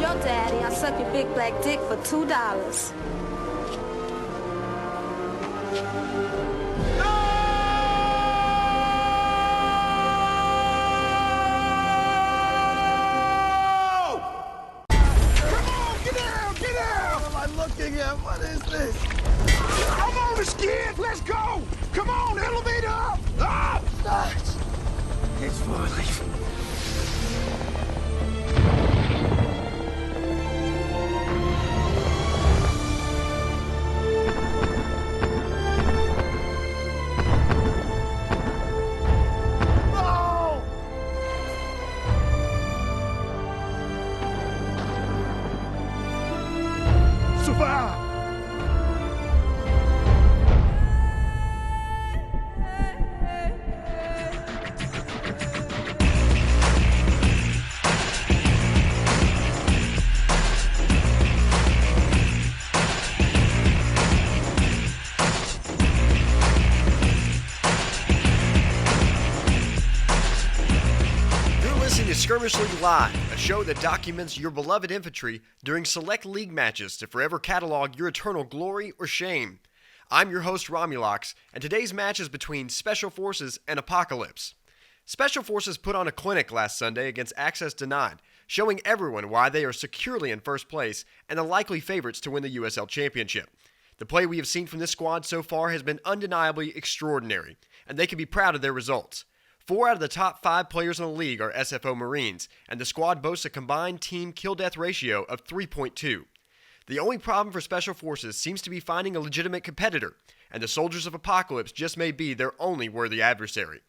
your daddy, I'll suck your big black dick for $2. What is this? I'm on the skid. Let's go. Come on, elevator up. Up. It's falling. Survive! Skirmish League Live, a show that documents your beloved infantry during select league matches to forever catalog your eternal glory or shame. I'm your host, Romulocks, and today's match is between Special Forces and Apocalypse. Special Forces put on a clinic last Sunday against Access Denied, showing everyone why they are securely in first place and the likely favorites to win the USL Championship. The play we have seen from this squad so far has been undeniably extraordinary, and they can be proud of their results. 4 out of the top 5 players in the league are SFO Marines, and the squad boasts a combined team kill-death ratio of 3.2. The only problem for Special Forces seems to be finding a legitimate competitor, and the Soldiers of Apocalypse just may be their only worthy adversary.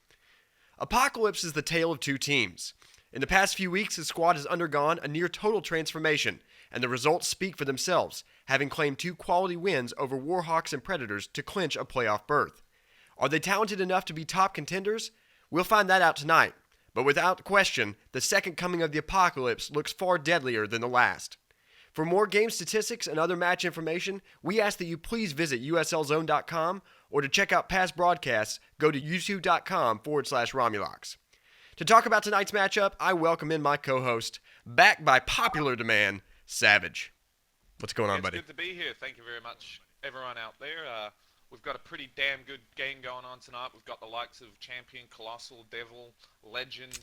Apocalypse is the tale of two teams. In the past few weeks, the squad has undergone a near-total transformation, and the results speak for themselves, having claimed 2 quality wins over Warhawks and Predators to clinch a playoff berth. Are they talented enough to be top contenders? We'll find that out tonight, but without question, the second coming of the Apocalypse looks far deadlier than the last. For more game statistics and other match information, we ask that you please visit uslzone.com, or to check out past broadcasts, go to youtube.com/Romulocks. To talk about tonight's matchup, I welcome in my co-host, back by popular demand, Savage. What's going on, buddy? It's good to be here. Thank you very much, everyone out there. We've got a pretty damn good game going on tonight. We've got the likes of Champion, Colossal, Devil, Legend.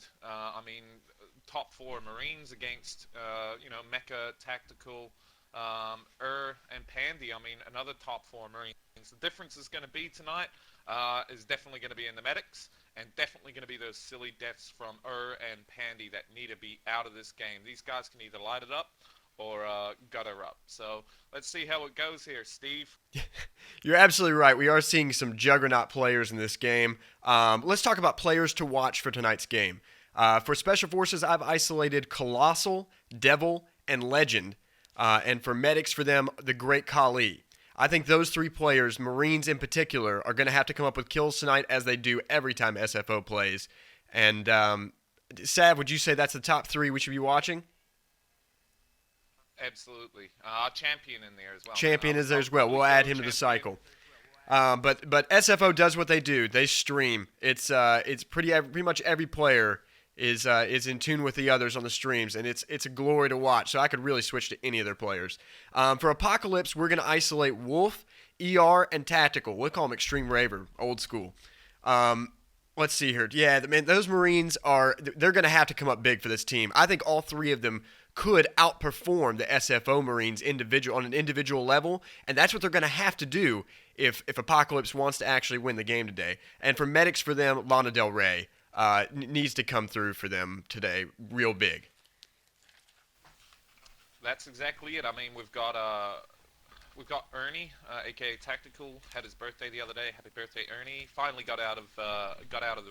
Top 4 Marines against, Mecha, Tactical, and Pandy. Another top 4 Marines. The difference is going to be tonight is definitely going to be in the medics, and definitely going to be those silly deaths from and Pandy that need to be out of this game. These guys can either light it up or gutter up. So let's see how it goes here, Steve. You're absolutely right. We are seeing some juggernaut players in this game. Let's talk about players to watch for tonight's game. For Special Forces, I've isolated Colossal, Devil, and Legend. And for medics, for them, the Great Khali. I think those 3 players, Marines in particular, are going to have to come up with kills tonight, as they do every time SFO plays. And Sav, would you say that's the top 3 we should be watching? Absolutely. Champion in there as well. Champion is there as well. We'll add him to the cycle. But SFO does what they do. They stream. It's pretty much every player is in tune with the others on the streams, and it's a glory to watch. So I could really switch to any of their players. For Apocalypse, we're going to isolate Wolf, ER, and Tactical. We'll call them Extreme Raver, old school. Let's see here. Yeah, man, those Marines they're going to have to come up big for this team. I think all 3 of them could outperform the SFO Marines on an individual level, and that's what they're going to have to do if Apocalypse wants to actually win the game today. And for medics, for them, Lana Del Rey needs to come through for them today real big. That's exactly it. We've got Ernie, aka Tactical, had his birthday the other day. Happy birthday, Ernie! Finally got out of the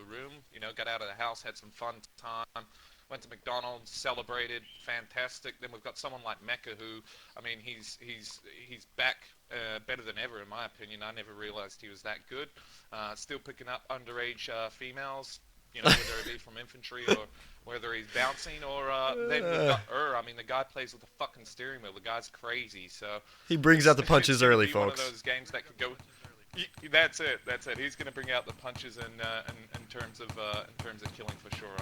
room. Got out of the house, had some fun time. Went to McDonald's, celebrated, fantastic. Then we've got someone like Mecha, who, he's back better than ever in my opinion. I never realized he was that good. Still picking up underage females, whether it be from Infantry or whether he's bouncing or then we've got the guy plays with a fucking steering wheel. The guy's crazy. So he brings out the punches early, folks. One of those games that could go. That's it. He's going to bring out the punches in terms of killing for sure.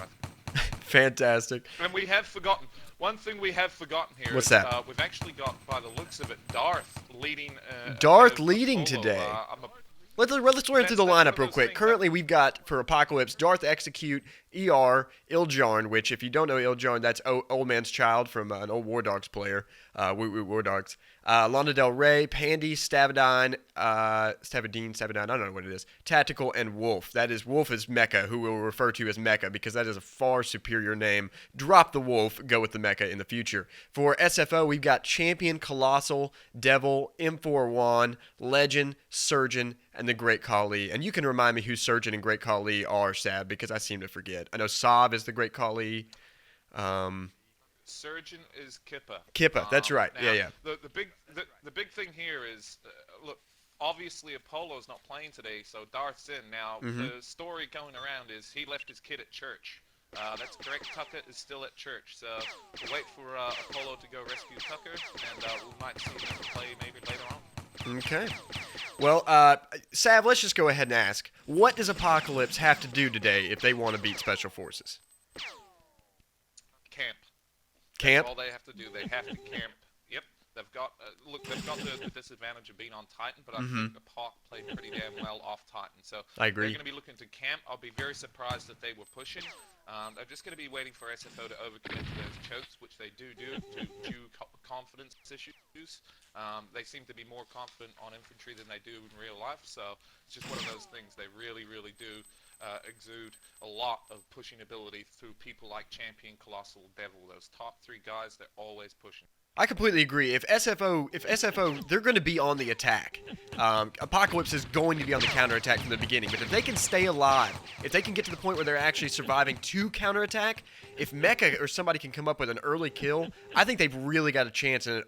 Fantastic. And we have forgotten One thing we have forgotten here. What's is, that? We've actually got, by the looks of it, Darth leading. Darth ahead of leading Apollo. today. I'm a Let's run through the That's one lineup of real those quick. things Currently, we've got for Apocalypse Darth Execute, ER, Iljarn, which if you don't know Iljarn, that's Old Man's Child from an old War Dogs player. War Dogs. Lana Del Rey, Pandy, Stavadine, I don't know what it is. Tactical and Wolf. Wolf is Mecha, who we'll refer to as Mecha because that is a far superior name. Drop the Wolf, go with the Mecha in the future. For SFO, we've got Champion, Colossal, Devil, M4 Juan, Legend, Surgeon, and the Great Khali. And you can remind me who Surgeon and Great Khali are, Sab, because I seem to forget. I know Sav is the Great Khali. Surgeon is Kippa. Kippa, that's right. Now, Yeah. The big thing here is, look, obviously Apollo's not playing today, so Darth's in. Now, the story going around is he left his kid at church. That's correct. Tucker is still at church, so we'll wait for Apollo to go rescue Tucker, and we might see him play maybe later on. Okay. Well, Sav, let's just go ahead and ask. What does Apocalypse have to do today if they want to beat Special Forces? Camp. Camp? That's all they have to do. They have to camp. Yep. They've got the disadvantage of being on Titan, but I think the Apoc played pretty damn well off Titan. So I agree. They're going to be looking to camp. I'll be very surprised that they were pushing. They're just going to be waiting for SFO to overcommit to those chokes, which they do to due confidence issues. They seem to be more confident on infantry than they do in real life. So it's just one of those things. They really, really do exude a lot of pushing ability through people like Champion, Colossal, Devil. Those top three guys, they're always pushing. I completely agree. If SFO, they're going to be on the attack. Apocalypse is going to be on the counterattack from the beginning. But if they can stay alive, if they can get to the point where they're actually surviving to counterattack, if Mecha or somebody can come up with an early kill, I think they've really got a chance in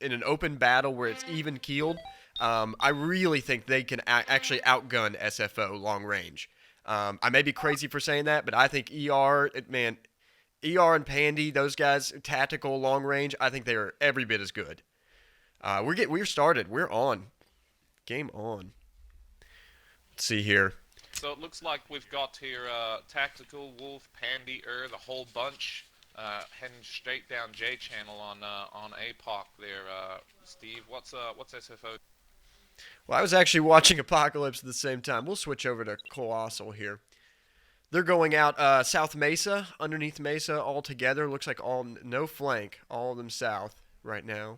an open battle where it's even keeled. I really think they can actually outgun SFO long range. I may be crazy for saying that, but I think ER and Pandy, those guys, tactical, long range, I think they are every bit as good. We're started. We're on. Game on. Let's see here. So it looks like we've got here Tactical, Wolf, Pandy, the whole bunch heading straight down J channel on APOC there. Steve, what's SFO? Well, I was actually watching Apocalypse at the same time. We'll switch over to Colossal here. They're going out South Mesa, underneath Mesa all together. Looks like no flank, all of them south right now.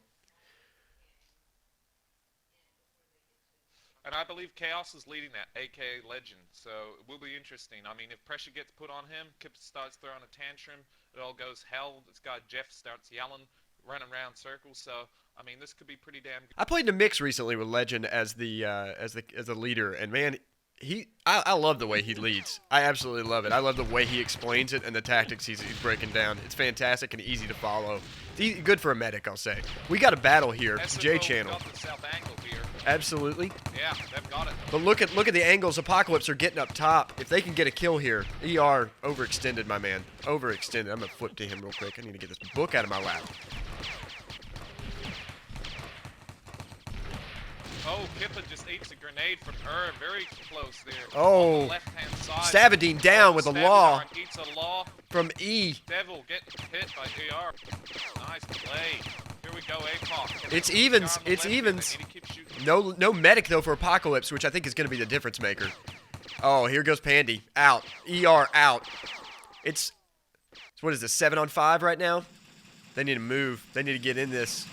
And I believe Chaos is leading that, aka Legend. So it will be interesting. I mean, if pressure gets put on him, Kippa starts throwing a tantrum, it all goes hell. This guy Jeff starts yelling, running around circles. So I mean, this could be pretty damn good. I played in a mix recently with Legend as the leader, and man, I love the way he leads. I absolutely love it. I love the way he explains it and the tactics he's breaking down. It's fantastic and easy to follow. It's good for a medic, I'll say. We got a battle here, J channel. Got the south angle here. Absolutely. Yeah, they've got it. But look at the angles Apocalypse are getting up top. If they can get a kill here, ER overextended, my man. Overextended. I'm gonna flip to him real quick. I need to get this book out of my lap. Oh, Kippa just eats a grenade from her, very close there. Oh, on the left-hand side. Stavadine down with a law eats a law from E. Devil getting hit by ER. Nice play. Here we go, APOC. It's evens. It's evens. No medic though for Apocalypse, which I think is going to be the difference maker. Oh, here goes Pandy. Out. ER out. It's what is this? 7-on-5 right now. They need to move. They need to get in this.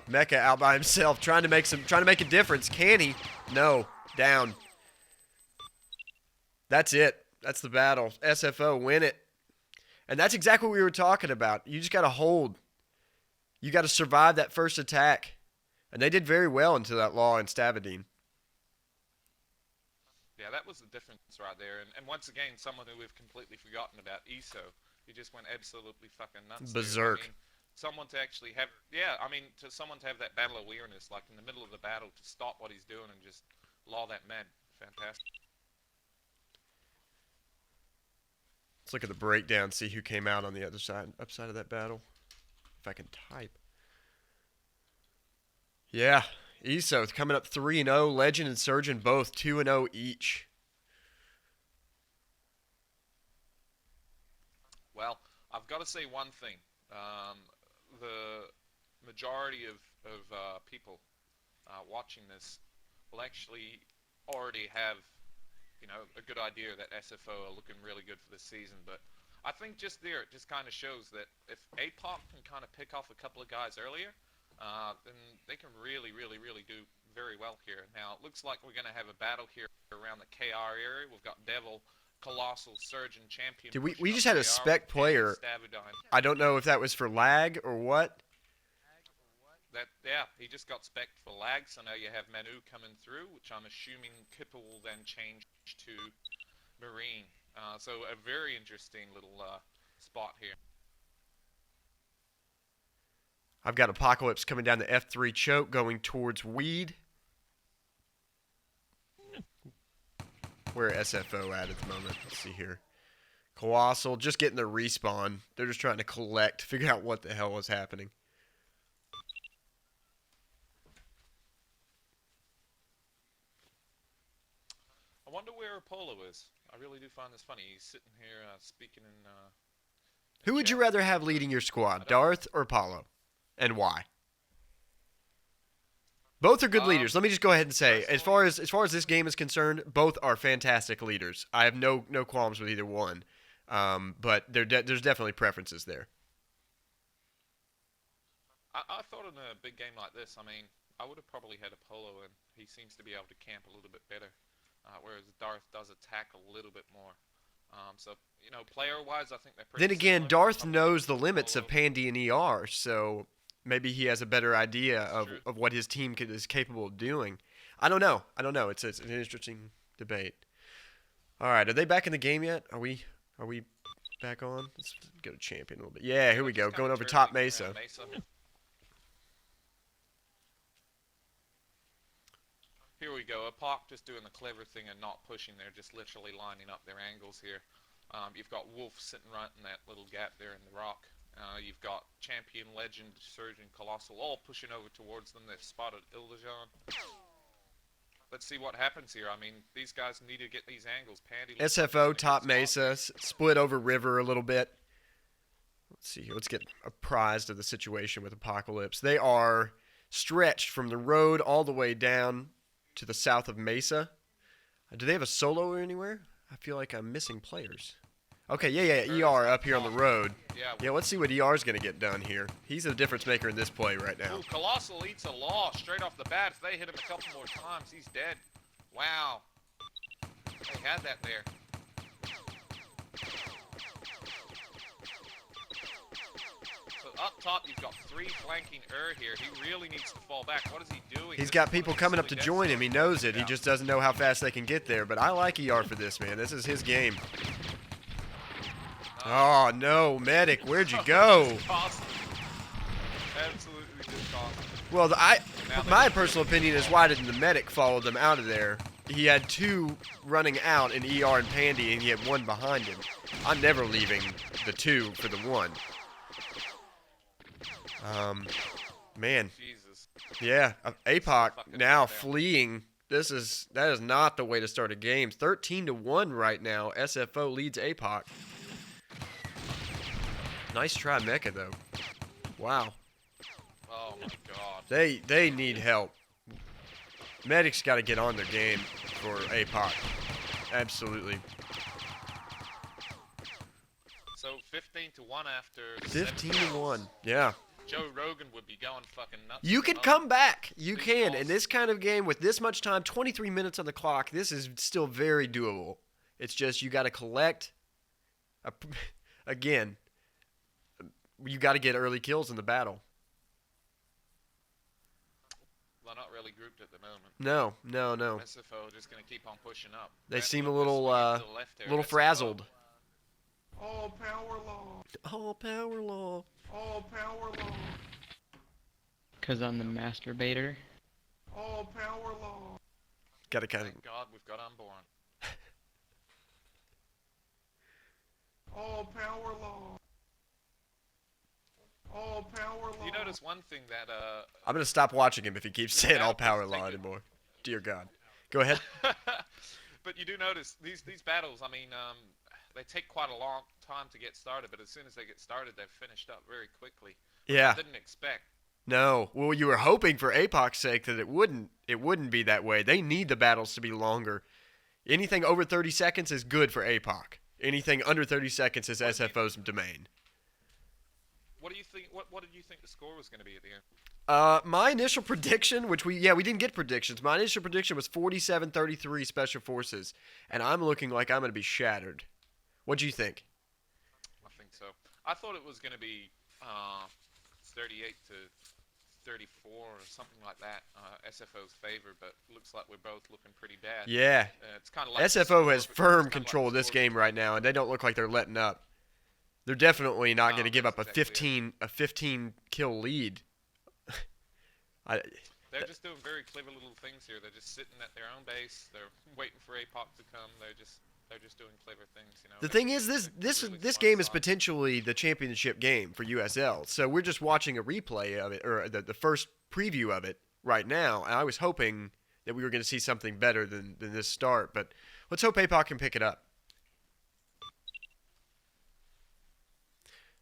Mecha out by himself, trying to make a difference. Can he? No. Down. That's it. That's the battle. SFO, win it. And that's exactly what we were talking about. You just got to hold. You got to survive that first attack. And they did very well until that law in Stavadine. Yeah, that was the difference right there. And once again, someone who we've completely forgotten about, ESO. He just went absolutely fucking nuts. Berserk. I mean, someone to actually have, someone to have that battle awareness, like in the middle of the battle, to stop what he's doing and just law that man. Fantastic. Let's look at the breakdown, see who came out on the other side, upside of that battle. If I can type. Yeah, ESO coming up 3-0. Legend and Surgeon both 2-0 each. Well, I've got to say one thing. The majority of people watching this will actually already have, a good idea that SFO are looking really good for this season. But I think just there, it just kind of shows that if APOC can kind of pick off a couple of guys earlier, then they can really, really, really do very well here. Now, it looks like we're going to have a battle here around the KR area. We've got Devil, Colossal, Surgeon, Champion. Dude, we just had a spec player. I don't know if that was for lag or what. Yeah, he just got spec'd for lag, so now you have Manu coming through, which I'm assuming Kippa will then change to Marine. So a very interesting little spot here. I've got Apocalypse coming down the F3 choke, going towards Weed. Where SFO at the moment? Let's see here. Colossal, just getting the respawn. They're just trying to collect, figure out what the hell is happening. I wonder where Apollo is. I really do find this funny. He's sitting here speaking in Who would you rather have leading your squad, Darth or Apollo? And why? Both are good leaders. Let me just go ahead and say, as far as this game is concerned, both are fantastic leaders. I have no qualms with either one, but there's definitely preferences there. I thought in a big game like this, I mean, I would have probably had Apollo, and he seems to be able to camp a little bit better, whereas Darth does attack a little bit more. So, player-wise, I think they're pretty Then again, similar. Darth knows the limits of Pandy and ER, so maybe he has a better idea of what his team is capable of doing. I don't know. It's an interesting debate. All right, are they back in the game yet? Are we back on? Let's go to champion a little bit. Yeah, here we go. Going over top Mesa. Here we go. APOC just doing the clever thing and not pushing. They're just literally lining up their angles here. You've got Wolf sitting right in that little gap there in the rock. You've got Champion, Legend, Surgeon, Colossal all pushing over towards them. They've spotted Illusion. Let's see what happens here. I mean, these guys need to get these angles. Pandy SFO, top Mesa, split over river a little bit. Let's see here. Let's get apprised of the situation with Apocalypse. They are stretched from the road all the way down to the south of Mesa. Do they have a solo anywhere? I feel like I'm missing players. Okay, yeah, ER up here on the road. Yeah, let's see what ER's going to get done here. He's a difference maker in this play right now. Ooh, Colossal eats a loss straight off the bat. If they hit him a couple more times, he's dead. Wow. They had that there. So up top, you've got 3 flanking here. He really needs to fall back. What is he doing? He's got people coming up to join him. He knows it. He just doesn't know how fast they can get there. But I like ER for this, man. This is his game. Oh, no. Medic, where'd you go? Absolutely just awesome. Well, my personal opinion is why didn't the medic follow them out of there? He had 2 running out in ER and Pandy, and he had 1 behind him. I'm never leaving the 2 for the 1. Man. Jesus. Yeah, APOC now fleeing. That is not the way to start a game. 13-1 right now. SFO leads APOC. Nice try, Mecha, though. Wow. Oh, my God. They need help. Medic's got to get on their game for APOC. Absolutely. So 15-1 after 15-1. Yeah. Joe Rogan would be going fucking nuts. You can come back. You can. In this kind of game with this much time, 23 minutes on the clock, this is still very doable. It's just you got to collect. Again, you got to get early kills in the battle. They're not really grouped at the moment. No. SFO just going to keep on pushing up. They seem a little frazzled. All power law. All power law. All power law. Because I'm the masturbator. All power law. Gotta kind of. Thank God we've got Unborn. All power law. All power law. You notice one thing that I'm gonna stop watching him if he keeps saying all power law anymore. Dear God. Go ahead. But you do notice these battles. I mean, they take quite a long time to get started, but as soon as they get started, they've finished up very quickly. Yeah. I didn't expect. No. Well, you were hoping for APOC's sake that it wouldn't be that way. They need the battles to be longer. Anything over 30 seconds is good for APOC. Anything under 30 seconds is SFO's domain. What do you think? What did you think the score was going to be at the end? My initial prediction, which we didn't get predictions. My initial prediction was 47-33 Special Forces, and I'm looking like I'm going to be shattered. What do you think? I think so. I thought it was going to be 38 to 34 or something like that. SFO's favor, but looks like we're both looking pretty bad. Yeah. It's kind of like SFO has firm control of this game right now, and they don't look like they're letting up. They're definitely not going to give up a 15 kill lead. They're just doing very clever little things here. They're just sitting at their own base. They're waiting for APOC to come. They're just doing clever things, you know. The thing is, this game is potentially the championship game for USL. So we're just watching a replay of it, or the first preview of it right now. And I was hoping that we were going to see something better than this start. But let's hope APOC can pick it up.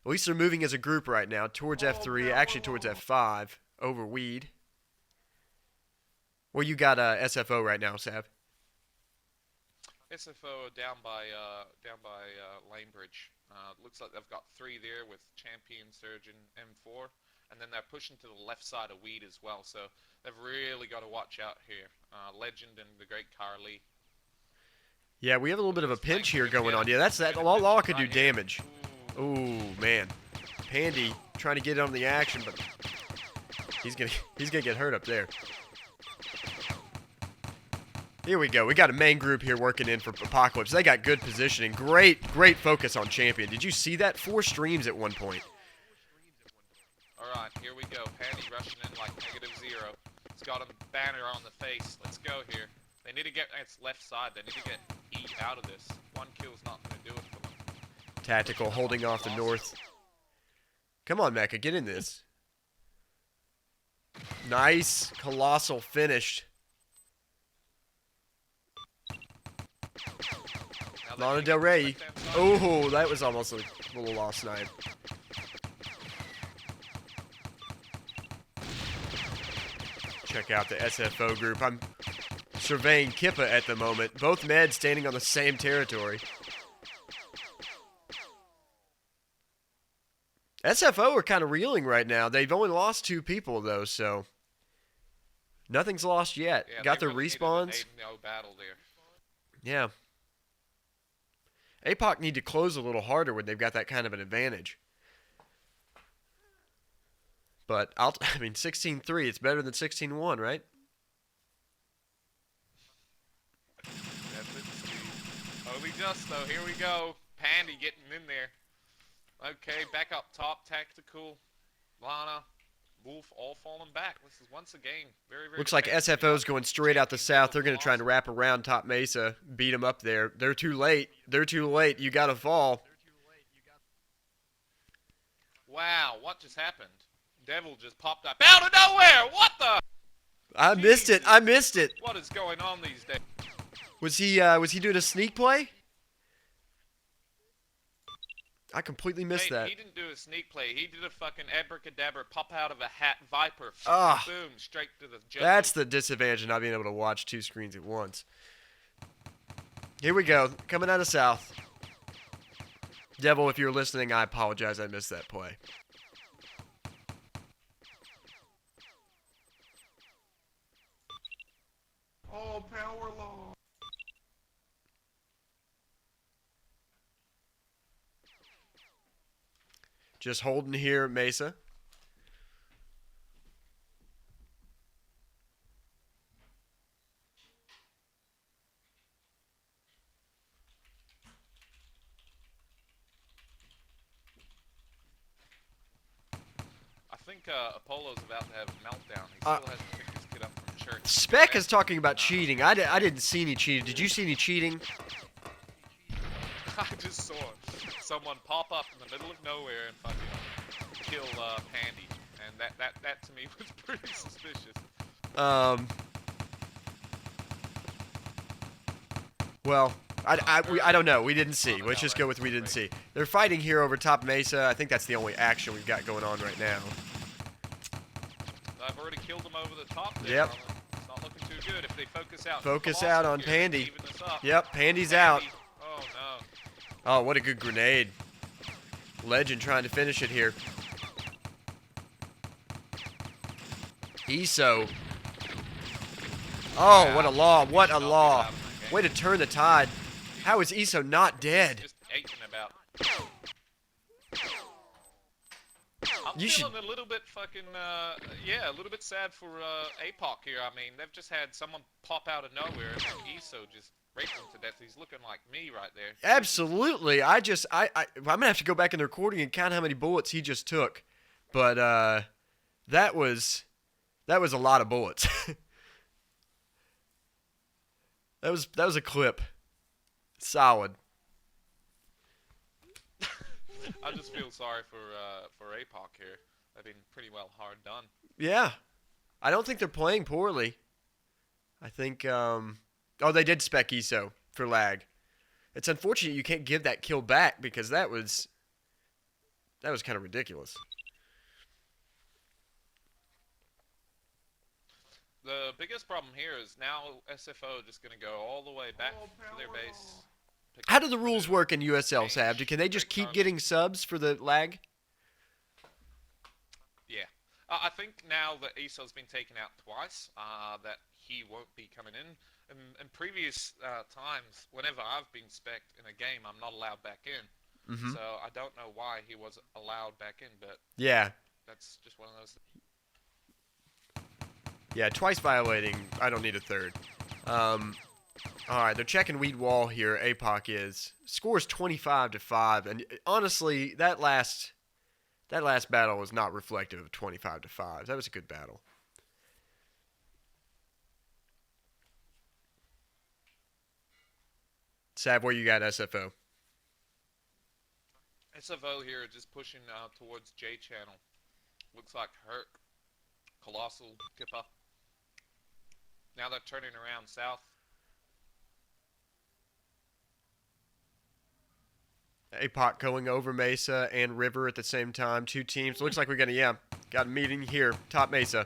At least they're moving as a group right now towards F3, actually towards F5, over Weed. Well, you got SFO right now, Sav. SFO down by Lanebridge. Looks like they've got 3 there with Champion, Surgeon, M4, and then they're pushing to the left side of Weed as well. So they've really got to watch out here. Legend and the Great Carly. Yeah, we have a little bit of a pinch here going on. Yeah, that's that. Law could do damage. Ooh, man. Pandy trying to get on the action, but he's gonna get hurt up there. Here we go. We got a main group here working in for Apocalypse. They got good positioning. Great focus on Champion. Did you see that? 4 streams at one point. All right, here we go. Pandy rushing in like -0. It's got a banner on the face. Let's go here. They need to get its left side. They need to get E out of this. 1 kill's not going to do it for them. Tactical holding off the north. Come on, Mecha, get in this. Nice, colossal finish. Lana Del Rey. Oh, that was almost a little lost snipe. Check out the SFO group. I'm surveying Kippa at the moment. Both meds standing on the same territory. SFO are kind of reeling right now. They've only lost 2 people, though, so nothing's lost yet. Yeah, got their really respawns. No battle there. Yeah. APOC need to close a little harder when they've got that kind of an advantage. But, I mean, 16-3, it's better than 16-1, right? Only just, though. Here we go. Pandy getting in there. Okay, back up top, Tactical, Lana, Wolf, all falling back. This is once again very, very... Looks like SFO's going straight out the south. They're going to try and wrap around Top Mesa, beat them up there. They're too late. They're too late. You got to fall. Wow, what just happened? Devil just popped up out of nowhere. What the? I missed it. I missed it. What is going on these days? Was he doing a sneak play? I completely missed that. He didn't do a sneak play. He did a fucking abracadabra, pop out of a hat, Viper, boom, straight to the jungle. That's the disadvantage of not being able to watch 2 screens at once. Here we go. Coming out of south. Devil, if you're listening, I apologize. I missed that play. Oh, power law. Just holding here, Mesa. I think Apollo's about to have a meltdown. He still hasn't picked his kid up from church. Spec is talking about cheating. I didn't see any cheating. Did you see any cheating? I just saw someone pop up in the middle of nowhere and fucking kill Pandy, and that to me was pretty suspicious. Well, I don't know. We didn't see. Let's just go with we didn't see. They're fighting here over top Mesa. I think that's the only action we've got going on right now. I've already killed them over the top there. Yep. It's not looking too good if they focus out. Focus Colossal out on here, Pandy. even this up. Yep, Pandy's out. Oh, no. Oh, what a good grenade. Legend trying to finish it here. ESO. Oh, what a law. What a law. Way to turn the tide. How is ESO not dead? Just aching about. I'm You feeling a little bit fucking, yeah, a little bit sad for APOC here. I mean, they've just had someone pop out of nowhere and then ESO just raped him to death. He's looking like me right there. Absolutely. I'm going to have to go back in the recording and count how many bullets he just took. But that was a lot of bullets. That was a clip. Solid. I just feel sorry for APOC here. They've been pretty well hard done. Yeah. I don't think they're playing poorly. I think, oh, they did spec ESO for lag. It's unfortunate you can't give that kill back because that was kind of ridiculous. The biggest problem here is now SFO just going to go all the way back to their base. How do the rules work in USL, Sav? Can they just keep getting subs for the lag? Yeah. I think now that ESO's been taken out twice, that he won't be coming in. In previous times, whenever I've been spec'd in a game, I'm not allowed back in. Mm-hmm. So I don't know why he was allowed back in, but yeah, that's just one of those things. Yeah, twice violating. I don't need a third. Alright, they're checking Weed Wall here. APOC is. Scores 25-5. And honestly, that last battle was not reflective of 25-5. That was a good battle. Sav, where you got SFO? SFO here just pushing towards J channel. Looks like Herc, Colossal, Kippa. Now they're turning around south. APOC going over Mesa and River at the same time. Two teams. Looks like we're going to, got a meeting here. Top Mesa.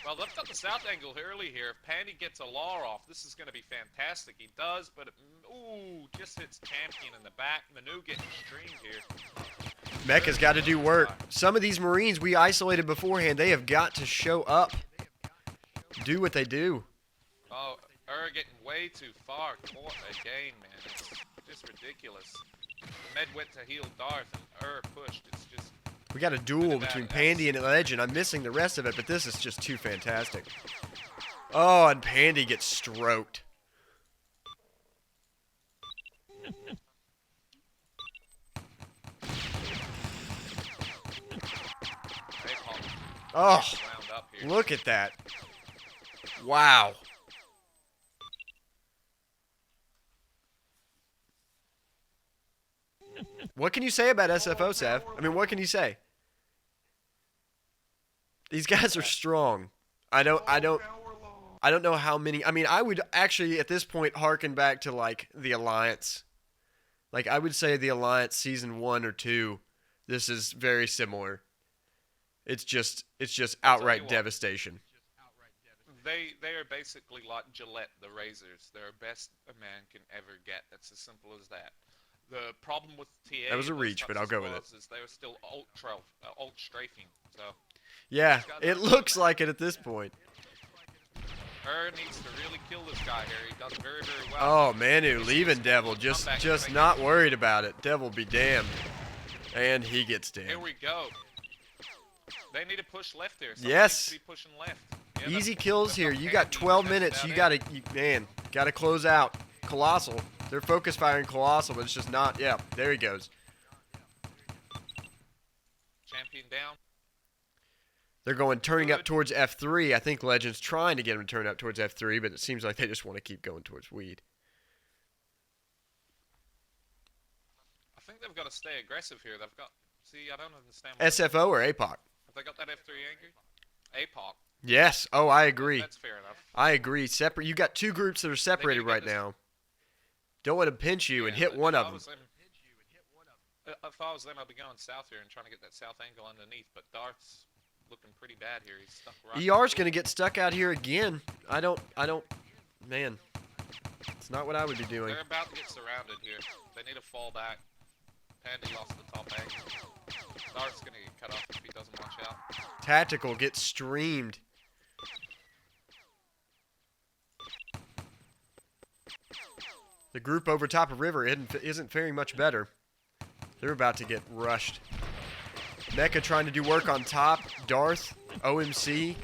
Well, they've got the south angle early here. If Pandy gets a law off, this is going to be fantastic. He does, but just hits Champion in the back. Manu getting streamed here. Mecca's got to do work. Some of these Marines we isolated beforehand, they have got to show up. Do what they do. Oh, getting way too far. Caught again, man. It's just ridiculous. Med went to heal Darth and pushed. It's just... We got a duel between Pandy and Legend. I'm missing the rest of it, but this is just too fantastic. Oh, and Pandy gets stroked. Oh, look at that. Wow. What can you say about SFO, Sav? I mean, what can you say? These guys are strong. I don't know how many. I mean, I would actually at this point harken back to like the Alliance. Like I would say the Alliance season 1 or 2. This is very similar. It's just outright devastation. They are basically like Gillette, the razors. They're best a man can ever get. That's as simple as that. The problem with TA... That was a reach, but I'll go with it. ...is they were still alt-strafing, so... Yeah, it looks like it at this point. Needs to really kill this guy here. He does very, very well. Oh, Manu leaving Devil. Just not worried about it. Devil be damned. And he gets damned. Here we go. They need to push left there. Yes. Need to be pushing left. Yeah, easy kills here. You got 12 minutes. You gotta close out. Colossal. They're focus firing Colossal, but it's just not. Yeah, there he goes. Champion down. They're turning up towards F3. I think Legend's trying to get him to turn up towards F3, but it seems like they just want to keep going towards Weed. I think they've got to stay aggressive here. They've got... See, I don't understand... SFO or APOC? Have they got that F3 anchor? APOC. Yes. Oh, I agree. That's fair enough. I agree. Separate. You got two groups that are separated right now. Don't let them pinch you and hit one of them. If I was them, I'd be going south here and trying to get that south angle underneath. But Darth's looking pretty bad here. He's stuck right. ER's going to get stuck out here again. I don't. Man, it's not what I would be doing. They're about to get surrounded here. They need to fall back. Pandy lost the top angle. Darth's going to get cut off if he doesn't watch out. Tactical gets streamed. The group over top of river isn't faring much better. They're about to get rushed. Mecha trying to do work on top. Darth, OMC.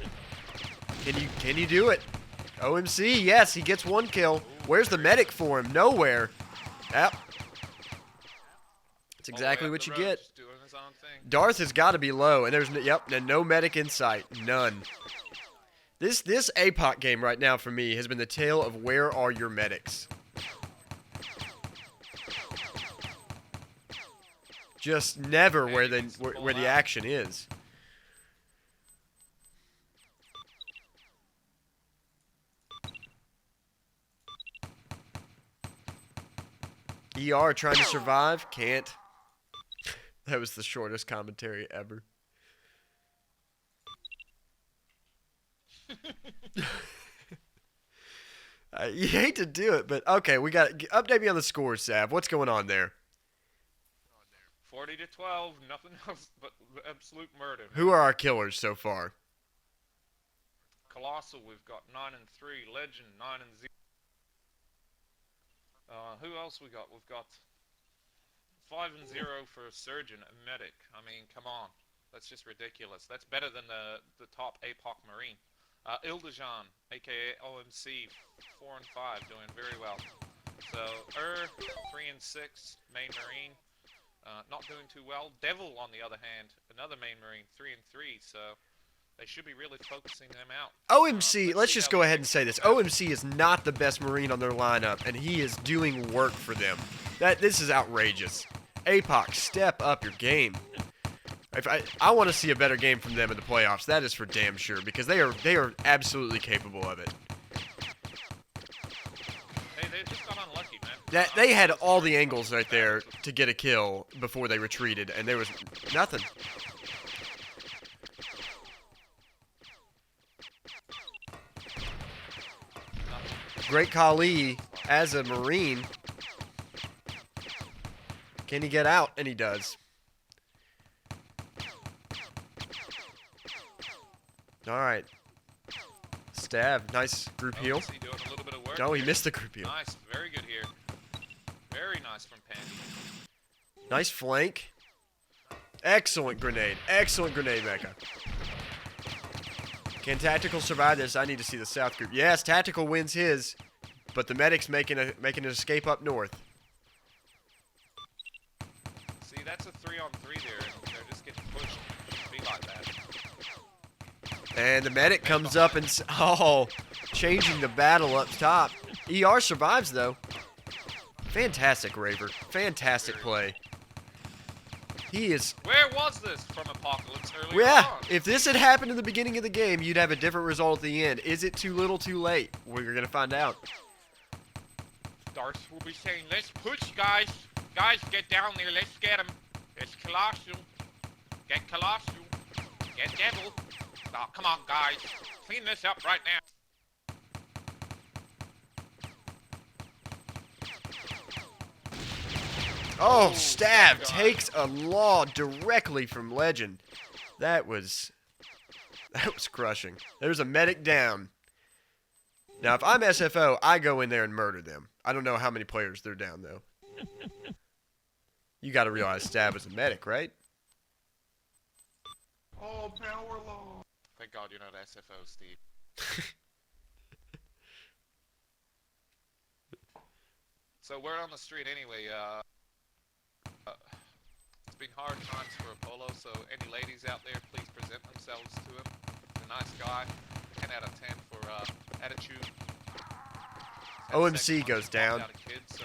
Can you do it? OMC, yes, he gets one kill. Where's the medic for him? Nowhere. Yep. That's exactly what you get. Darth has got to be low, and there's no medic in sight. None. This APOC game right now for me has been the tale of where are your medics. Just never where the action is. ER trying to survive, can't. That was the shortest commentary ever. You hate to do it, but okay, we got update me on the scores, Sav. What's going on there? 40-12, nothing else but absolute murder. Who are our killers so far? Colossal, we've got 9-3. Legend, 9-0. Who else we got? We've got 5-0 for a surgeon, a medic. I mean, come on. That's just ridiculous. That's better than the top APOC Marine. Ildejan, aka OMC, 4-5, doing very well. So, 3-6, main Marine. Not doing too well. Devil, on the other hand, another main Marine, 3-3, so they should be really focusing them out. OMC, let's just go ahead and say this. OMC is not the best Marine on their lineup, and he is doing work for them. This is outrageous. APOC, step up your game. I want to see a better game from them in the playoffs. That is for damn sure, because they are absolutely capable of it. They just got unlucky, man. They had all the angles right there to get a kill before they retreated, and there was nothing. Great Kali as a Marine. Can he get out? And he does. Alright. Stab. Nice group heal. Doing a little bit of work No, he here. missed the group heal. Nice. Very good here. Very nice from Pandy. Nice flank. Excellent grenade. Excellent grenade, Mecha. Can Tactical survive this? I need to see the South group. Yes, Tactical wins his, but the medic's making an escape up north. See, that's a 3-on-3 there, and they're just getting pushed. It shouldn't be like that. And the medic comes up and changing the battle up top. ER survives though. Fantastic Raver. Fantastic play. He is. Where was this from Apocalypse earlier Yeah, on? if this had happened in the beginning of the game, you'd have a different result at the end. Is it too little, too late? We're going to find out. Darth will be saying, let's push, guys. Guys, get down there. Let's get him. It's Colossal. Get Colossal. Get Devil. Oh, come on, guys. Clean this up right now. Oh, Stab takes a law directly from Legend. That was crushing. There's a medic down. Now, if I'm SFO, I go in there and murder them. I don't know how many players they're down, though. You got to realize Stab is a medic, right? Oh, power law. Thank God you're not SFO, Steve. So we're on the street anyway. It's been hard times for Apollo, so any ladies out there, please present themselves to him. He's a nice guy. 10 out of 10 for attitude. OMC goes down. Kids, so.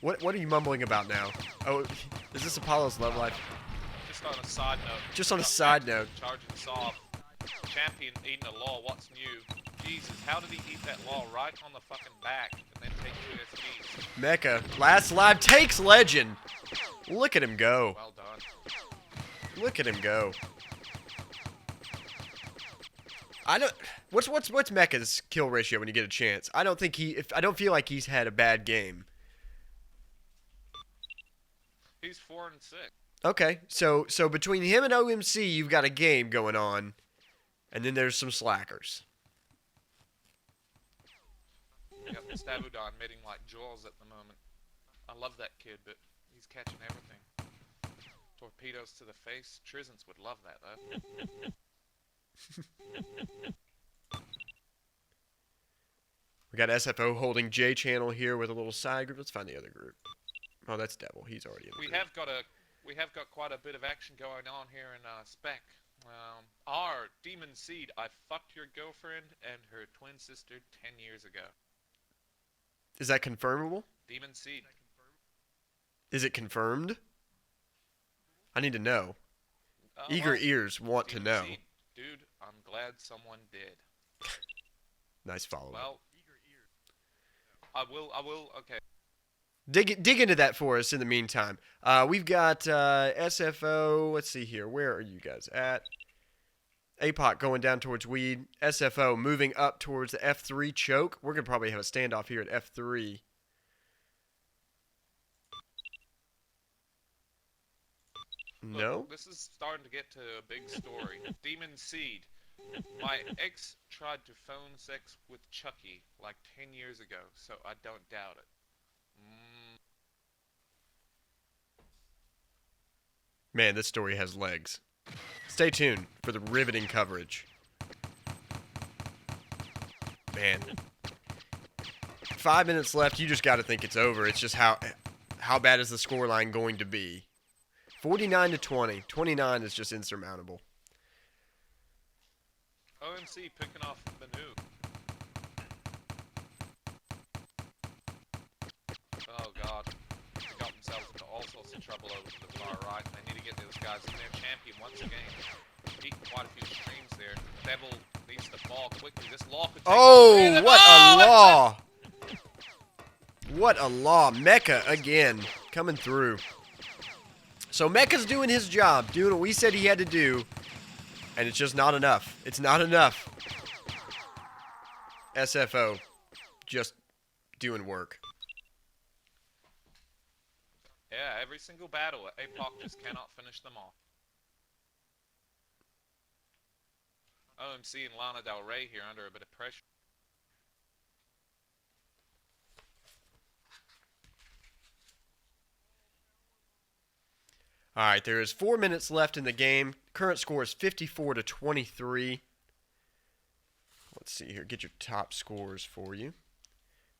What are you mumbling about now? Oh, is this Apollo's love life? Just on a side note. Just on a side note. Charging soft. champion eating a law. What's new? Jesus, how did he eat that law right on the fucking back and then take 2 SPs? Mecha, last lab takes legend. Look at him go. Well done. Look at him go. I don't. What's Mecha's kill ratio when you get a chance? I don't think I don't feel like he's had a bad game. He's 4 and 6. Okay, so between him and OMC, you've got a game going on, and then there's some slackers. Yep, Stabudon meeting like Jaws at the moment. I love that kid, but he's catching everything. Torpedoes to the face. Trizens would love that, though. We got SFO holding J channel here with a little side group. Let's find the other group. Oh, that's Devil. He's already in the group. We have got quite a bit of action going on here in Spec. Our Demon Seed, I fucked your girlfriend and her twin sister 10 years ago. Is that confirmable? Demon Seed. Is it confirmed? I need to know. Oh, Eager well, ears want to Demon know. Seed. Dude, I'm glad someone did. Nice follow. Well, I will, okay. Dig into that for us in the meantime. We've got SFO. Let's see here. Where are you guys at? APOC going down towards Weed. SFO moving up towards the F3 choke. We're going to probably have a standoff here at F3. No? Look, this is starting to get to a big story. Demon Seed. My ex tried to phone sex with Chucky like 10 years ago, so I don't doubt it. Man, this story has legs. Stay tuned for the riveting coverage. Man. 5 minutes left. You just got to think it's over. It's just how bad is the scoreline going to be? 49-20. 29 is just insurmountable. OMC picking off Manu. Oh god. They got themselves into all sorts of trouble over to the far right, and they need to get those guys in their champion once again. Beating quite a few streams there. Devil needs to fall quickly. This law could take Oh, what a law! What a law. Mecha again coming through. So Mecha's doing his job, doing what we said he had to do, and it's just not enough. It's not enough. SFO just doing work. Yeah, every single battle, APOC just cannot finish them off. OMC and Lana Del Rey here under a bit of pressure. All right, there is 4 minutes left in the game. Current score is 54-23. Let's see here. Get your top scores for you.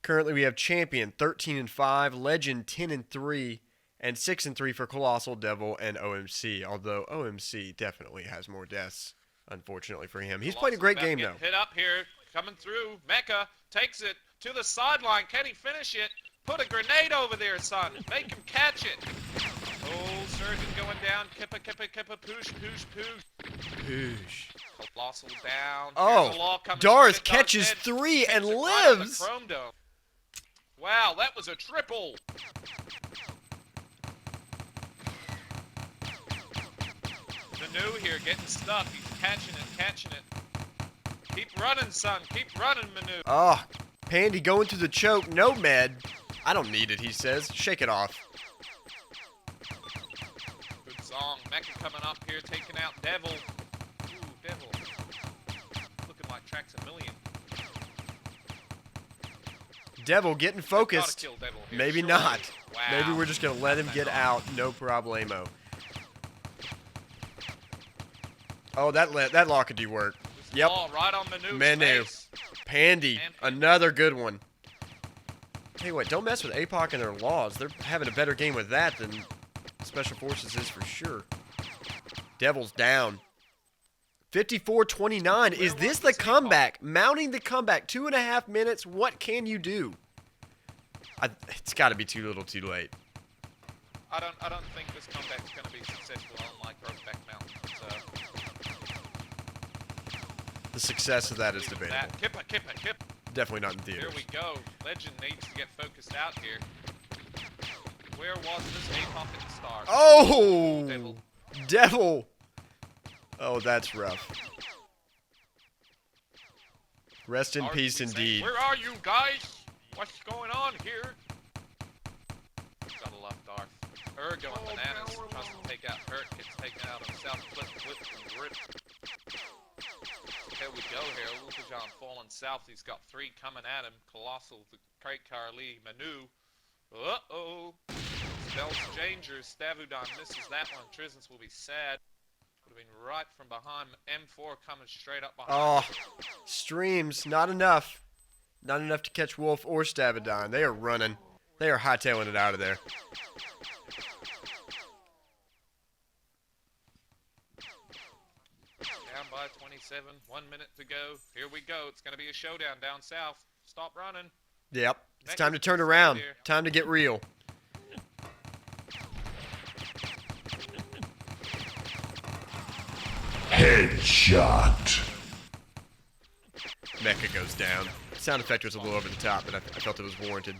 Currently, we have Champion 13-5, Legend 10-3, and 6-3 for Colossal, Devil, and OMC. Although OMC definitely has more deaths, unfortunately for him. He's played a great game though. Hit up here, coming through. Mecha takes it to the sideline. Can he finish it? Put a grenade over there, son. Make him catch it. Oh, Surgeon going down. Kippa, push. Poosh. Colossal down. Oh, Doris catches 3 and lives. Chrome Dome. Wow, that was a triple. Manu here getting stuck. He's catching it. Keep running, son. Keep running, Manu. Oh, Pandy going through the choke. No med. I don't need it, he says. Shake it off. Good song. Mecha coming up here, taking out Devil. Ooh, Devil. Looking like tracks a million. Devil getting focused. Kill Devil here, Maybe surely. not. Wow. Maybe we're just going to let him get out. No problemo. Oh, that law could do work. Yep. Ball right on Manu's Manu. face. Pandy. Another good one. Tell you what, don't mess with APOC and their laws. They're having a better game with that than Special Forces is for sure. Devil's down. 54-29. Is this the comeback? Mounting the comeback. 2.5 minutes. What can you do? It's got to be too little too late. I don't think this comeback's going to be successful, unlike Brokeback Mountain. So. success of that is debatable. Kippa. Definitely not in Here theaters. we go. Legend needs to get focused out here. Where was this APOC at the start? Oh! Devil. Devil! Oh, that's rough. Rest in peace indeed. Where are you guys? What's going on here? Gotta love Darth. Going bananas, tries to take out Hurt, gets taken out on South Flip and Grip. Here we go here, Lukajan falling south, he's got 3 coming at him. Colossal, the Crate Carly, Manu. Uh-oh. Spells Danger, Stavudan misses that one. Trismus will be sad. Would have been right from behind. M4 coming straight up behind. Oh, streams, not enough. Not enough to catch Wolf or Stavudan. They are running. They are hightailing it out of there. Down by 27, 1 minute to go. Here we go. It's going to be a showdown down south. Stop running. Yep. It's time to turn around. Time to get real. Headshot. Mecha goes down. The sound effect was a little over the top, but I felt it was warranted.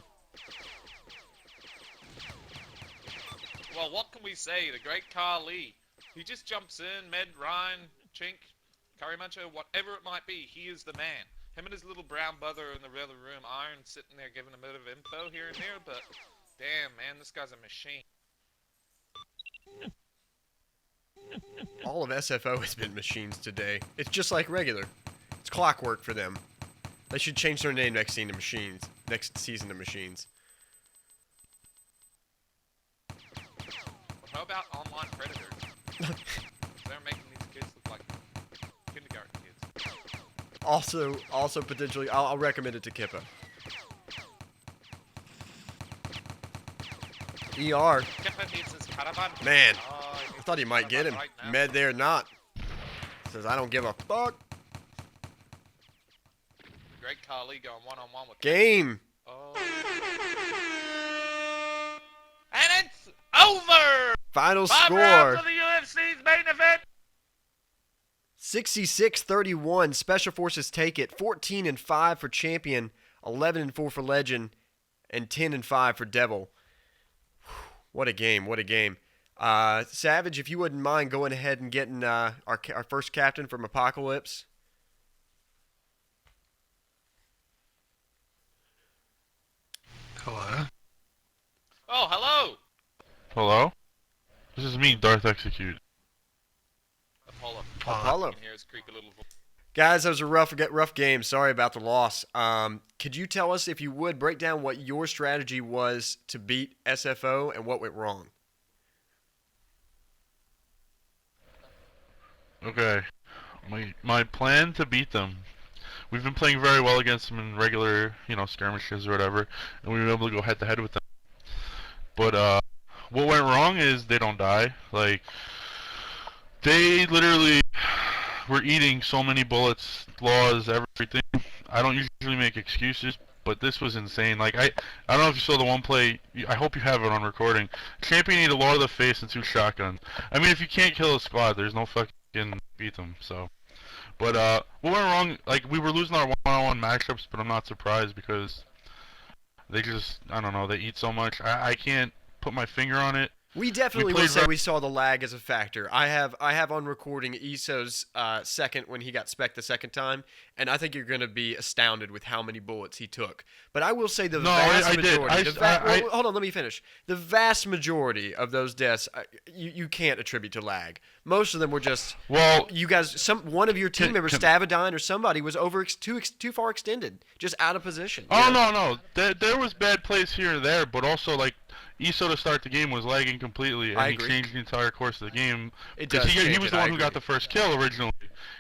Well, what can we say? The great Carly. He just jumps in, Med, Ryan, Chink, Curry Muncher, whatever it might be. He is the man. Him and his little brown brother in the other room, Iron, sitting there giving a bit of info here and there, but damn, man, this guy's a machine. All of SFO has been machines today. It's just like regular. It's clockwork for them. They should change their name next season to Machines. Next season to Machines. How about online predators? They're making these kids look like kindergarten kids. Also potentially, I'll recommend it to Kippa. ER. Kippa needs his caravan. Man, Oh, he I needs thought he his might get caravan him. right now. Med there not. Says, I don't give a fuck. Great Carly going one-on-one with Game. Oh. And it's over! Final 5 score. rounds of the UFC's main event! 66-31. Special Forces take it. 14-5 for Champion. 11-4 for Legend. And 10-5 for Devil. What a game. What a game. Savage, if you wouldn't mind going ahead and getting our first captain from Apocalypse. Hello? Oh, hello! Hello? This is me, Darth Execute. Apollo. You can hear his creepy little voice. Guys, that was a rough game. Sorry about the loss. Could you tell us, if you would, break down what your strategy was to beat SFO and what went wrong? Okay. My plan to beat them. We've been playing very well against them in regular, skirmishes or whatever, and we were able to go head-to-head with them. But, what went wrong is they don't die. Like, they literally were eating so many bullets, laws, everything. I don't usually make excuses, but this was insane. Like, I don't know if you saw the one play. I hope you have it on recording. Champion need a law to the face and 2 shotguns. I mean, if you can't kill a squad, there's no fucking beat them, so. But, what went wrong, like, we were losing our one-on-one matchups, but I'm not surprised because they just, I don't know, they eat so much. I can't put my finger on it. We definitely will say we saw the lag as a factor. I have on recording ESO's second when he got spec'd the second time, and I think you're going to be astounded with how many bullets he took. But I will say the vast majority. Hold on, let me finish. The vast majority of those deaths, you can't attribute to lag. Most of them were just you guys. One of your team members, Stavudan or somebody, was too far extended, just out of position. Oh no, there was bad plays here and there, but also like. ESO to start the game was lagging completely, and he changed the entire course of the game. Because he was the one who got the first kill originally.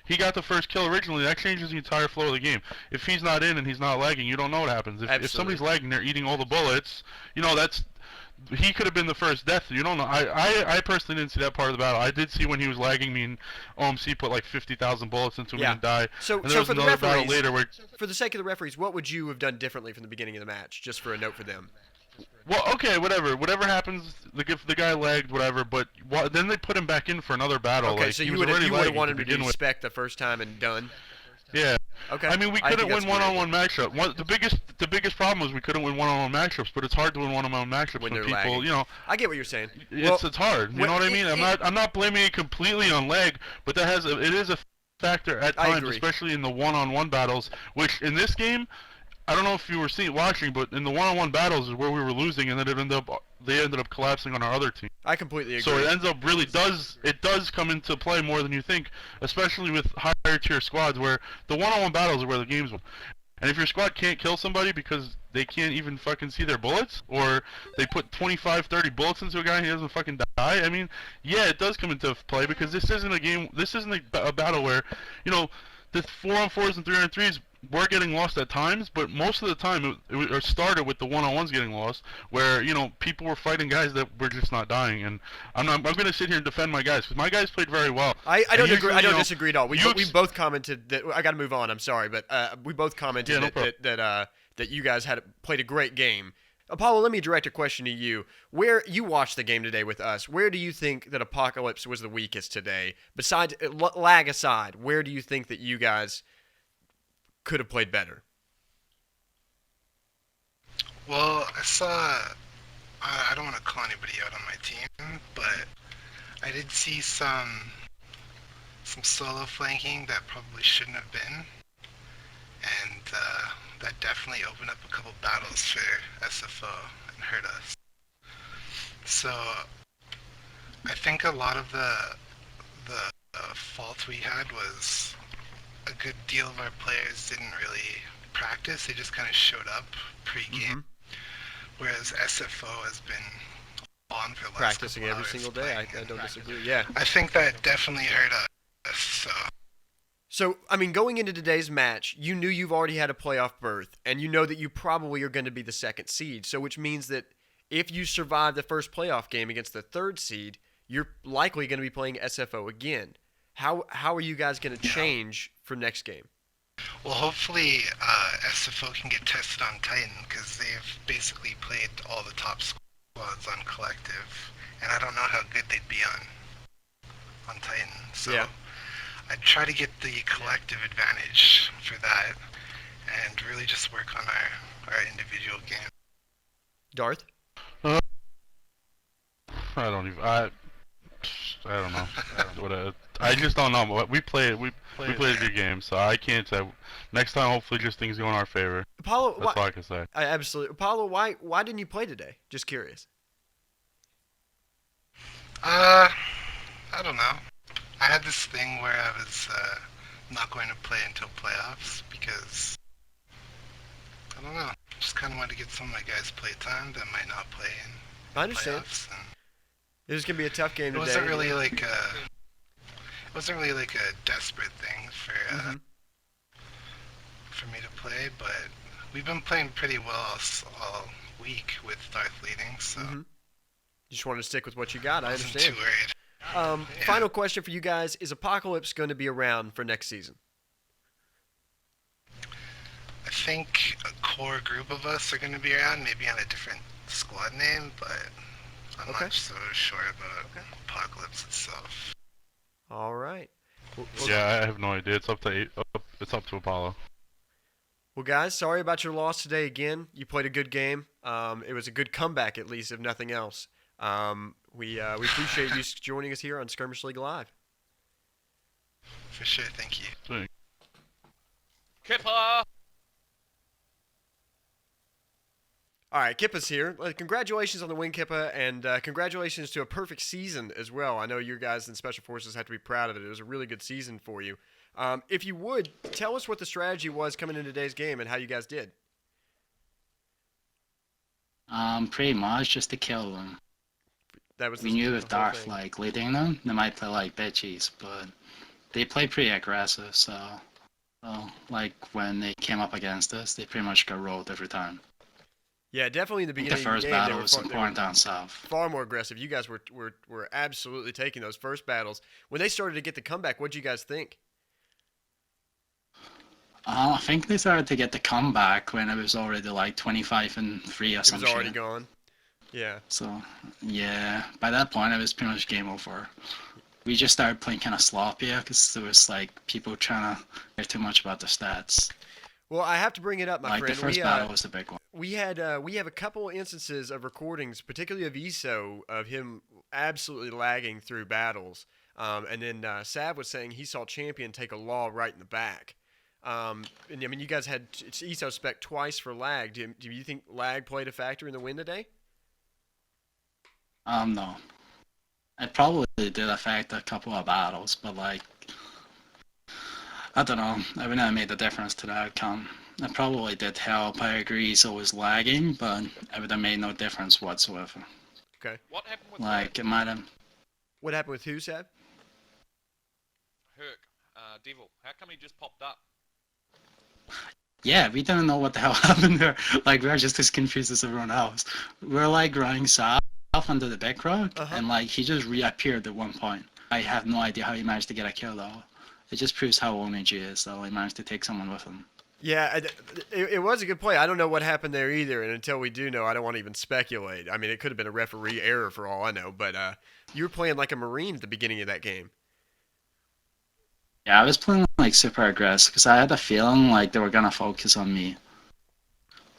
He got the first kill originally. That changes the entire flow of the game. If he's not in and he's not lagging, you don't know what happens. If somebody's lagging, they're eating all the bullets. He could have been the first death. You don't know. I personally didn't see that part of the battle. I did see when he was lagging. Me and OMC put like 50,000 bullets into him and die. So for the referees, for the sake of the referees, what would you have done differently from the beginning of the match, just for a note for them? Well, okay, whatever happens, the guy lagged, whatever, but then they put him back in for another battle. Okay, like, so you would have wanted him to be spec the first time and done? Yeah. Okay. I mean, we I couldn't think win that's one-on-one matchup. The biggest problem was we couldn't win one-on-one matchups, but it's hard to win one-on-one matchups When when they're people, lagging. you know, I get what you're saying. it's hard. You know what I mean? I'm not blaming it completely on lag, but it is a factor at I times, agree. especially in the one-on-one battles, which in this game, I don't know if you were watching, but in the one-on-one battles is where we were losing, and then they ended up collapsing on our other team. I completely agree. So it ends up it does come into play more than you think, especially with higher tier squads where the one-on-one battles are where the games win. And if your squad can't kill somebody because they can't even fucking see their bullets, or they put 25, 30 bullets into a guy and he doesn't fucking die, I mean, yeah, it does come into play because this isn't a battle where, you know, the 4-on-4s and 3-on-3s were getting lost at times, but most of the time it started with the one-on-ones getting lost, where, you know, people were fighting guys that were just not dying. And I'm going to sit here and defend my guys because my guys played very well. I don't usually, agree. I don't disagree at all. We you both commented that I got to move on. I'm sorry, but we both commented that you guys played a great game. Apollo, let me direct a question to you. Where you watched the game today with us, where do you think that Apocalypse was the weakest today? Besides lag aside, where do you think that you guys could have played better? Well, I saw. I don't want to call anybody out on my team, but I did see some solo flanking that probably shouldn't have been, and that definitely opened up a couple battles for SFO and hurt us. So I think a lot of the fault we had was a good deal of our players didn't really practice. They just kind of showed up pre-game, whereas SFO has been on for the last practicing couple every hours single day. I don't disagree. Yeah. I think that definitely hurt us. So, I mean, going into today's match, you knew you've already had a playoff berth, and you know that you probably are going to be the second seed. So, which means that if you survive the first playoff game against the third seed, you're likely going to be playing SFO again. How are you guys going to change for next game? Well, hopefully SFO can get tested on Titan because they've basically played all the top squads on Collective, and I don't know how good they'd be on Titan. So yeah. I'd try to get the Collective advantage for that, and really just work on our individual game. Darth? I don't know. I just don't know. We played a good game, so I can't say. Next time, hopefully, just things go in our favor. Apollo, that's all I can say. Absolutely, Apollo. Why didn't you play today? Just curious. I don't know. I had this thing where I was not going to play until playoffs because I don't know. Just kind of wanted to get some of my guys play time that might not play in I understand. playoffs. It was gonna be a tough game today. It wasn't really like a desperate thing for me to play, but we've been playing pretty well all week with Darth leading, so you just wanted to stick with what you got. I wasn't understand. too worried. Final question for you guys: is Apocalypse going to be around for next season? I think a core group of us are going to be around, maybe on a different squad name, but I'm not so sure about Apocalypse itself. All right. Well, yeah, I have no idea. It's up to Apollo. Well, guys, sorry about your loss today again. You played a good game. It was a good comeback, at least, if nothing else. We appreciate you joining us here on Skirmish League Live. For sure, thank you. Kippa! All right, Kippa's here. Congratulations on the win, Kippa, and congratulations to a perfect season as well. I know you guys in Special Forces have to be proud of it. It was a really good season for you. If you would, tell us what the strategy was coming into today's game and how you guys did. Pretty much just to kill them. We knew with Darth leading them, they might play like bitches, but they play pretty aggressive. So when they came up against us, they pretty much got rolled every time. Yeah, definitely in the beginning the first of the game, battle was important down south. Far more aggressive. You guys were absolutely taking those first battles. When they started to get the comeback, what did you guys think? I think they started to get the comeback when it was already like 25-3 or something. It was already gone. Yeah. So, yeah, by that point, it was pretty much game over. we just started playing kind of sloppy because there was like people trying to care too much about the stats. Well, I have to bring it up, my like friend. The first battle was the big one. We have a couple instances of recordings, particularly of ESO, of him absolutely lagging through battles. And then Sav was saying he saw Champion take a law right in the back. And I mean, you guys had ESO spec twice for lag. Do you think lag played a factor in the win today? No. It probably did affect a couple of battles, but like, I don't know. I wouldn't have made a difference to the outcome. It probably did help. I agree, so it was lagging, but it would have made no difference whatsoever. Okay. What happened with like it might have. What happened with who, Sav? Herc, Devil. How come he just popped up? Yeah, we didn't know what the hell happened there. Like, we were just as confused as everyone else. We were like running south under the back road, and like he just reappeared at one point. I have no idea how he managed to get a kill though. It just proves how OMG he is, though. He managed to take someone with him. Yeah, it was a good play. I don't know what happened there either, and until we do know, I don't want to even speculate. I mean, it could have been a referee error for all I know, but you were playing like a Marine at the beginning of that game. Yeah, I was playing like super aggressive because I had a feeling like they were gonna focus on me.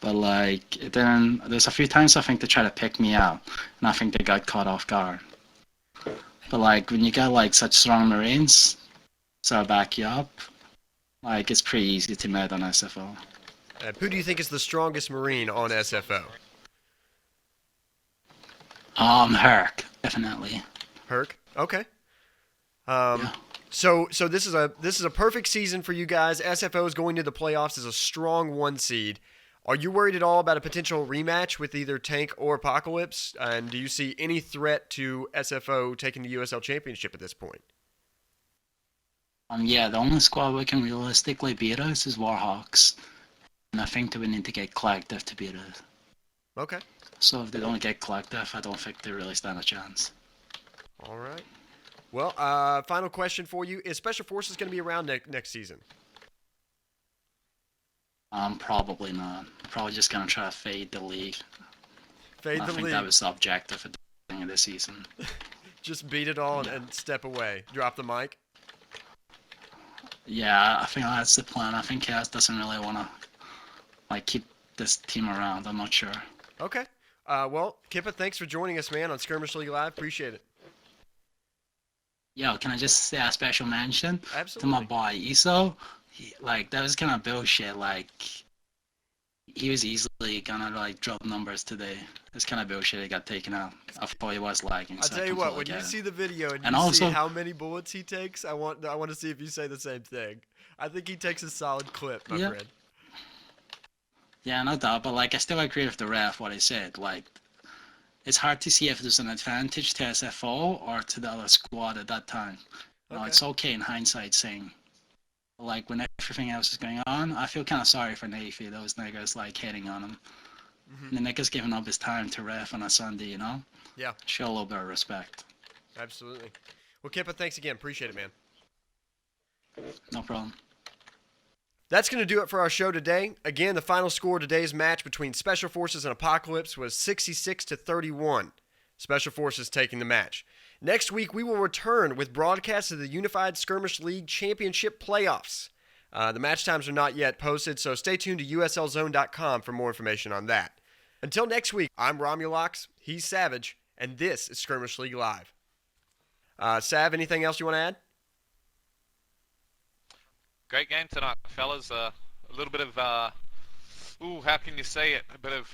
But like, it didn't. There's a few times I think they tried to pick me out, and I think they got caught off guard. But like, when you got like such strong Marines, so I back you up. Like, it's pretty easy to med on SFO. Who do you think is the strongest Marine on SFO? Herc, definitely. Herc? Okay. Yeah. So this is a perfect season for you guys. SFO is going to the playoffs as a strong 1 seed. Are you worried at all about a potential rematch with either Tank or Apocalypse? And do you see any threat to SFO taking the USL Championship at this point? Yeah, the only squad we can realistically beat us is Warhawks. And I think that we need to get Collective to beat us. Okay. So if they don't get Collective, I don't think they really stand a chance. All right. Well, final question for you. Is Special Forces going to be around next season? Probably not. Probably just going to try to fade the league. Fade the league. I think that was the objective at the beginning of the season. Just beat it all and step away. Drop the mic? Yeah, I think that's the plan. I think Chaos doesn't really want to like keep this team around. I'm not sure. Okay. Well, Kippa, thanks for joining us, man, on Skirmish League Live. Appreciate it. Yo, can I just say a special mention Absolutely. to my boy ESO? Like, that was kind of bullshit. Like, he was easily gonna like drop numbers today. It's kind of bullshit. He got taken out. I thought he was lagging. I'll tell you what. When you see the video and you also, see how many bullets he takes, I want to see if you say the same thing. I think he takes a solid clip, my friend. Yeah, no doubt. But like, I still agree with the ref what he said. Like, it's hard to see if there's an advantage to SFO or to the other squad at that time. Okay. No, it's okay in hindsight saying. Like, when everything else is going on, I feel kind of sorry for Navy. Those niggas, like, hating on him. The nigga's giving up his time to ref on a Sunday, you know? Yeah. Show a little bit of respect. Absolutely. Well, Kippa, thanks again. Appreciate it, man. No problem. That's going to do it for our show today. Again, the final score of today's match between Special Forces and Apocalypse was 66-31. Special Forces taking the match. Next week, we will return with broadcasts of the Unified Skirmish League Championship Playoffs. The match times are not yet posted, so stay tuned to uslzone.com for more information on that. Until next week, I'm Romulocks, he's Savage, and this is Skirmish League Live. Sav, anything else you want to add? Great game tonight, fellas. A little bit of, how can you say it? A bit of...